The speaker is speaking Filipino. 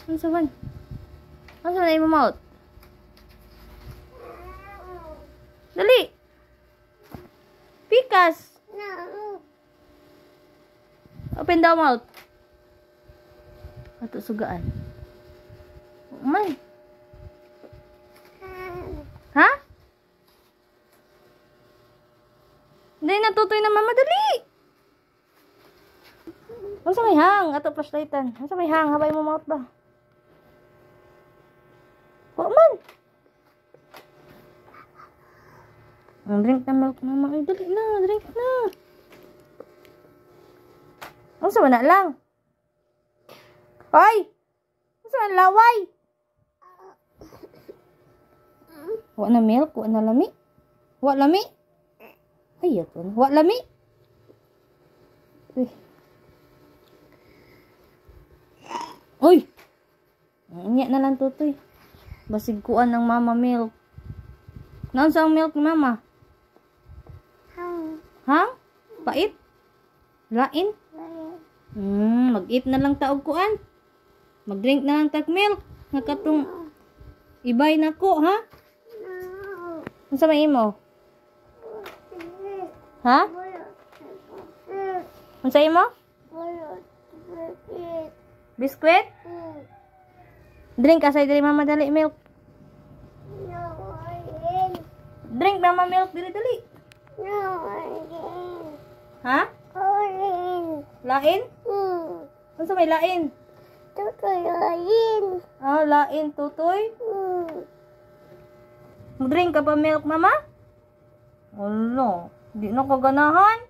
Ano sa man? Ano sa man ay mouth? Dali! Pikas! Open daw mouth. Ato sugaan. Man. Ha? Hindi natutoy na mama. Dali! Ano sa may hang? Ato flashlightan. Ano sa may hang? Habay mo mouth ba? Huwag man. Drink na milk mama. Ay, dali na. Drink na. Ano sa na lang? Hoy! Ano sa laway? Huwag na milk. Huwag na lami. Huwag lami. Ay, yun. Huwag lami. Uy. Uy! Inya na lang tutoy. Basig kuan ng mama milk. Naan sa ang milk ni mama? Hang? Pait? Lain? Mag-eat na lang taog kuan. Mag-drink na lang tag milk. Nakatong ibay na ko, ha? Ano sa may imo? Ha? Ano sa imo? Biskwit? Drink ka sa dali mama dali milk. Drink mama milk dali dali. Ha? Lain? Ano sa may lain? Tutoy lain. Ah, lain tutoy? Drink ka pa milk mama? Wala. Di na kaganahan.